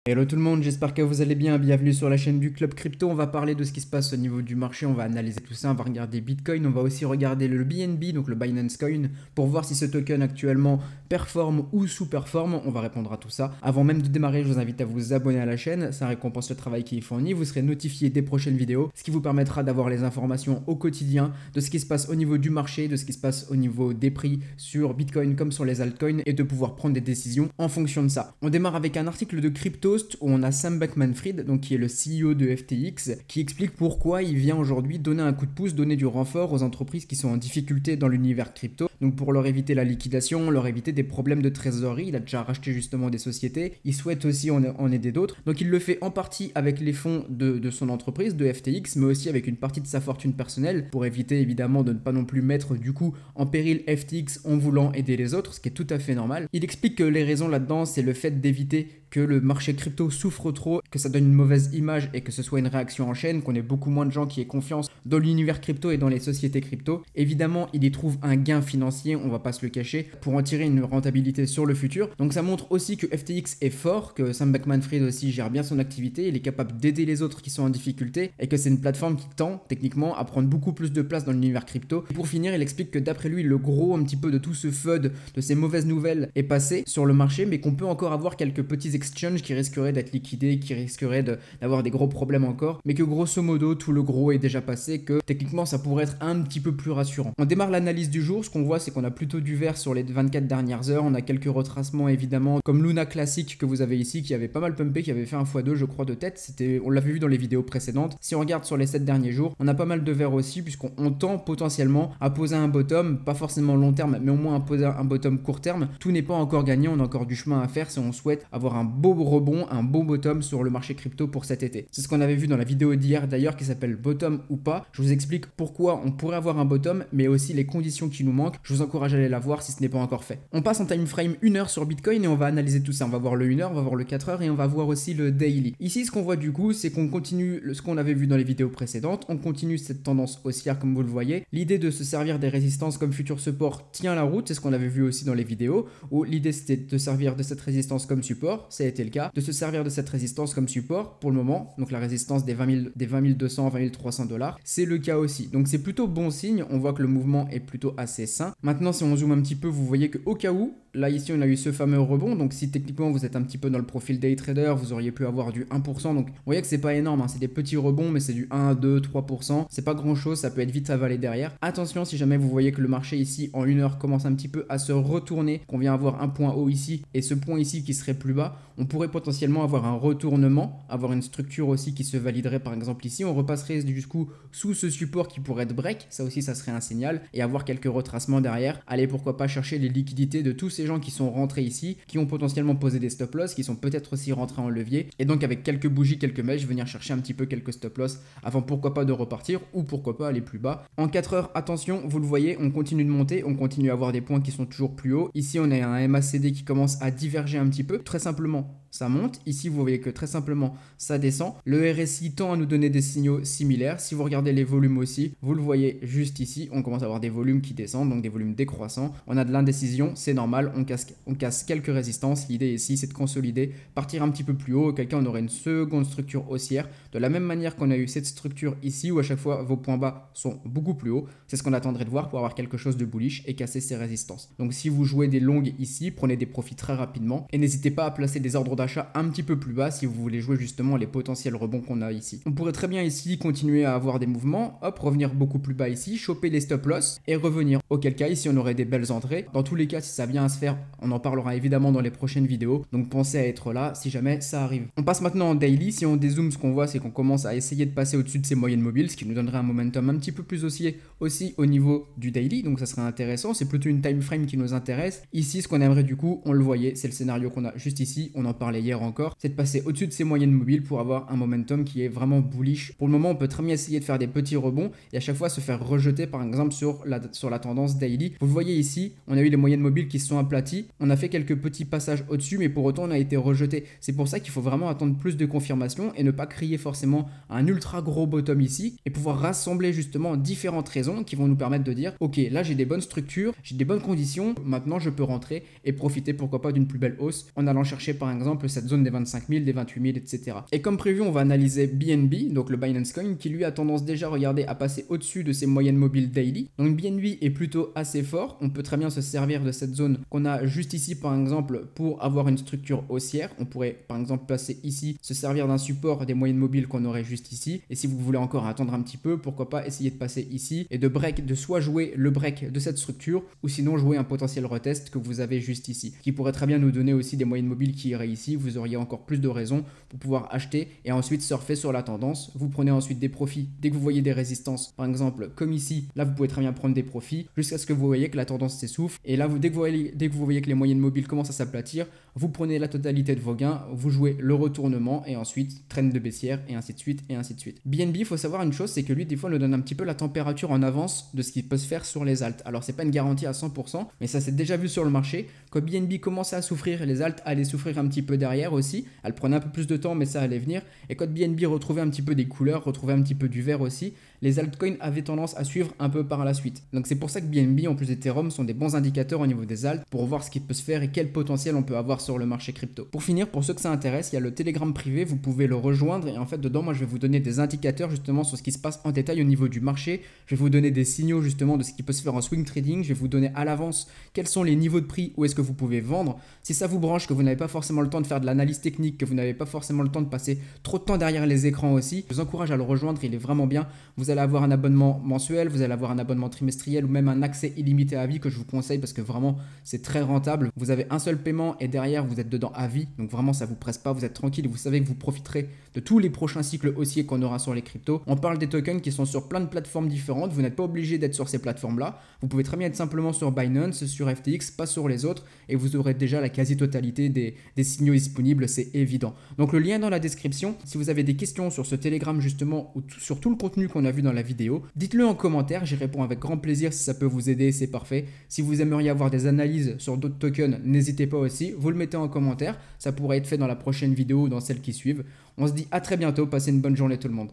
Hello tout le monde, j'espère que vous allez bien, bienvenue sur la chaîne du Club Crypto. On va parler de ce qui se passe au niveau du marché, on va analyser tout ça, on va regarder Bitcoin, on va aussi regarder le BNB, donc le Binance Coin, pour voir si ce token actuellement performe ou sous-performe. On va répondre à tout ça. Avant même de démarrer, je vous invite à vous abonner à la chaîne, ça récompense le travail qui est fourni, vous serez notifié des prochaines vidéos, ce qui vous permettra d'avoir les informations au quotidien de ce qui se passe au niveau du marché, de ce qui se passe au niveau des prix sur Bitcoin comme sur les altcoins et de pouvoir prendre des décisions en fonction de ça. On démarre avec un article de Crypto où on a Sam Bankman-Fried, donc qui est le CEO de FTX, qui explique pourquoi il vient aujourd'hui donner un coup de pouce, donner du renfort aux entreprises qui sont en difficulté dans l'univers crypto. Donc pour leur éviter la liquidation, leur éviter des problèmes de trésorerie. Il a déjà racheté justement des sociétés. Il souhaite aussi en aider d'autres. Donc il le fait en partie avec les fonds de son entreprise, de FTX, mais aussi avec une partie de sa fortune personnelle pour éviter évidemment de ne pas non plus mettre du coup en péril FTX en voulant aider les autres, ce qui est tout à fait normal. Il explique que les raisons là-dedans, c'est le fait d'éviter que le marché crypto souffre trop, que ça donne une mauvaise image et que ce soit une réaction en chaîne, qu'on ait beaucoup moins de gens qui aient confiance dans l'univers crypto et dans les sociétés crypto. Évidemment, il y trouve un gain financier, on va pas se le cacher, pour en tirer une rentabilité sur le futur. Donc ça montre aussi que FTX est fort, que Sam Bankman-Fried aussi gère bien son activité, il est capable d'aider les autres qui sont en difficulté et que c'est une plateforme qui tend techniquement à prendre beaucoup plus de place dans l'univers crypto. Et pour finir, il explique que d'après lui, le gros un petit peu de tout ce FUD, de ces mauvaises nouvelles est passé sur le marché, mais qu'on peut encore avoir quelques petits exchanges qui risqueraient d'être liquidés, qui risqueraient d'avoir des gros problèmes encore, mais que grosso modo tout le gros est déjà passé, que techniquement ça pourrait être un petit peu plus rassurant. On démarre l'analyse du jour, ce qu'on voit c'est qu'on a plutôt du vert sur les 24 dernières heures, on a quelques retracements évidemment, comme Luna classique que vous avez ici, qui avait pas mal pumpé, qui avait fait un x2 je crois de tête, on l'avait vu dans les vidéos précédentes. Si on regarde sur les 7 derniers jours, on a pas mal de vert aussi, puisqu'on tend potentiellement à poser un bottom, pas forcément long terme, mais au moins à poser un bottom court terme. Tout n'est pas encore gagné, on a encore du chemin à faire si on souhaite avoir un beau rebond, un bon bottom sur le marché crypto pour cet été. C'est ce qu'on avait vu dans la vidéo d'hier d'ailleurs qui s'appelle bottom ou pas. Je vous explique pourquoi on pourrait avoir un bottom, mais aussi les conditions qui nous manquent. Je vous encourage à aller la voir si ce n'est pas encore fait. On passe en time frame 1 heure sur Bitcoin et on va analyser tout ça. On va voir le 1 heure, on va voir le 4 heures et on va voir aussi le daily. Ici, ce qu'on voit du coup, c'est qu'on continue ce qu'on avait vu dans les vidéos précédentes. On continue cette tendance haussière comme vous le voyez. L'idée de se servir des résistances comme futur support tient la route. C'est ce qu'on avait vu aussi dans les vidéos où l'idée c'était de servir de cette résistance comme support. Ça a été le cas. De se servir de cette résistance comme support pour le moment, donc la résistance des 20 200, 20 300 $, c'est le cas aussi. Donc c'est plutôt bon signe, on voit que le mouvement est plutôt assez sain. Maintenant si on zoome un petit peu, vous voyez qu'au cas où, là ici on a eu ce fameux rebond, donc si techniquement vous êtes un petit peu dans le profil day trader, vous auriez pu avoir du 1%, donc vous voyez que c'est pas énorme, hein, c'est des petits rebonds, mais c'est du 1, 2, 3%, c'est pas grand chose, ça peut être vite avalé derrière. Attention si jamais vous voyez que le marché ici en 1 heure commence un petit peu à se retourner, qu'on vient avoir un point haut ici et ce point ici qui serait plus bas, on pourrait potentiellement avoir un retournement, avoir une structure aussi qui se validerait par exemple ici, on repasserait du coup sous ce support qui pourrait être break, ça aussi ça serait un signal, et avoir quelques retracements derrière. Allez, pourquoi pas chercher les liquidités de tous ces gens qui sont rentrés ici, qui ont potentiellement posé des stop loss, qui sont peut-être aussi rentrés en levier, et donc avec quelques bougies, quelques mèches, venir chercher un petit peu quelques stop loss avant pourquoi pas de repartir, ou pourquoi pas aller plus bas. En 4 heures, attention, vous le voyez, on continue de monter, on continue à avoir des points qui sont toujours plus hauts. Ici on a un MACD qui commence à diverger un petit peu, très simplement ça monte. Ici, vous voyez que très simplement, ça descend. Le RSI tend à nous donner des signaux similaires. Si vous regardez les volumes aussi, vous le voyez juste ici. On commence à avoir des volumes qui descendent, donc des volumes décroissants. On a de l'indécision, c'est normal. On casse quelques résistances. L'idée ici, c'est de consolider, partir un petit peu plus haut. Auquel cas, on aurait une seconde structure haussière. De la même manière qu'on a eu cette structure ici, où à chaque fois, vos points bas sont beaucoup plus hauts. C'est ce qu'on attendrait de voir pour avoir quelque chose de bullish et casser ces résistances. Donc, si vous jouez des longues ici, prenez des profits très rapidement. Et n'hésitez pas à placer des ordres d'achat un petit peu plus bas si vous voulez jouer justement les potentiels rebonds qu'on a ici. On pourrait très bien ici continuer à avoir des mouvements, hop, revenir beaucoup plus bas ici, choper les stop loss et revenir. Auquel cas ici on aurait des belles entrées. Dans tous les cas, si ça vient à se faire, on en parlera évidemment dans les prochaines vidéos. Donc pensez à être là si jamais ça arrive. On passe maintenant en daily. Si on dézoome, ce qu'on voit c'est qu'on commence à essayer de passer au-dessus de ces moyennes mobiles, ce qui nous donnerait un momentum un petit peu plus haussier aussi au niveau du daily. Donc ça serait intéressant. C'est plutôt une time frame qui nous intéresse. Ici, ce qu'on aimerait du coup, on le voyait, c'est le scénario qu'on a juste ici. On en parlait hier encore, c'est de passer au-dessus de ces moyennes mobiles pour avoir un momentum qui est vraiment bullish. Pour le moment, on peut très bien essayer de faire des petits rebonds et à chaque fois se faire rejeter par exemple sur la tendance daily. Vous le voyez ici, on a eu les moyennes mobiles qui se sont aplaties, on a fait quelques petits passages au-dessus, mais pour autant on a été rejeté. C'est pour ça qu'il faut vraiment attendre plus de confirmation et ne pas crier forcément un ultra gros bottom ici et pouvoir rassembler justement différentes raisons qui vont nous permettre de dire ok, là j'ai des bonnes structures, j'ai des bonnes conditions, maintenant je peux rentrer et profiter pourquoi pas d'une plus belle hausse en allant chercher par exemple exemple cette zone des 25 000, des 28 000, etc. Et comme prévu, on va analyser BNB, donc le Binance Coin, qui lui a tendance déjà, regardez, à passer au-dessus de ses moyennes mobiles daily. Donc BNB est plutôt assez fort. On peut très bien se servir de cette zone qu'on a juste ici, par exemple, pour avoir une structure haussière. On pourrait, par exemple, placer ici, se servir d'un support des moyennes mobiles qu'on aurait juste ici. Et si vous voulez encore attendre un petit peu, pourquoi pas essayer de passer ici et de soit jouer le break de cette structure ou sinon jouer un potentiel retest que vous avez juste ici, qui pourrait très bien nous donner aussi des moyennes mobiles qui iraient ici. Vous auriez encore plus de raisons pour pouvoir acheter et ensuite surfer sur la tendance. Vous prenez ensuite des profits dès que vous voyez des résistances, par exemple comme ici, là vous pouvez très bien prendre des profits jusqu'à ce que vous voyez que la tendance s'essouffle. Et là, dès que vous voyez que les moyennes mobiles commencent à s'aplatir, vous prenez la totalité de vos gains, vous jouez le retournement et ensuite trend de baissière et ainsi de suite et ainsi de suite. BNB, il faut savoir une chose, c'est que lui des fois nous donne un petit peu la température en avance de ce qui peut se faire sur les alts. Alors c'est pas une garantie à 100%, mais ça s'est déjà vu sur le marché. Quand BNB commençait à souffrir, les alts allaient souffrir un petit peu derrière aussi. Elles prenaient un peu plus de temps, mais ça allait venir. Et quand BNB retrouvait un petit peu des couleurs, retrouvait un petit peu du vert aussi, les altcoins avaient tendance à suivre un peu par la suite. Donc c'est pour ça que BNB en plus d'Ethereum sont des bons indicateurs au niveau des alts pour voir ce qui peut se faire et quel potentiel on peut avoir sur le marché crypto. Pour finir, pour ceux que ça intéresse, il y a le Telegram privé, vous pouvez le rejoindre et en fait dedans moi je vais vous donner des indicateurs justement sur ce qui se passe en détail au niveau du marché. Je vais vous donner des signaux justement de ce qui peut se faire en swing trading. Je vais vous donner à l'avance quels sont les niveaux de prix, où est-ce que vous pouvez vendre. Si ça vous branche, que vous n'avez pas forcément le temps de faire de l'analyse technique, que vous n'avez pas forcément le temps de passer trop de temps derrière les écrans aussi, je vous encourage à le rejoindre, il est vraiment bien. Vous allez avoir un abonnement mensuel, vous allez avoir un abonnement trimestriel ou même un accès illimité à vie que je vous conseille parce que vraiment c'est très rentable. Vous avez un seul paiement et derrière vous êtes dedans à vie, donc vraiment ça vous presse pas, vous êtes tranquille et vous savez que vous profiterez de tous les prochains cycles haussiers qu'on aura sur les cryptos. On parle des tokens qui sont sur plein de plateformes différentes, vous n'êtes pas obligé d'être sur ces plateformes là, vous pouvez très bien être simplement sur Binance, sur FTX, pas sur les autres et vous aurez déjà la quasi-totalité des signaux disponibles, c'est évident. Donc le lien dans la description. Si vous avez des questions sur ce Telegram justement ou sur tout le contenu qu'on a vu dans la vidéo, dites-le en commentaire, j'y réponds avec grand plaisir. Si ça peut vous aider, c'est parfait. Si vous aimeriez avoir des analyses sur d'autres tokens, n'hésitez pas aussi, vous le mettez en commentaire, ça pourrait être fait dans la prochaine vidéo ou dans celles qui suivent. On se dit à très bientôt, passez une bonne journée tout le monde.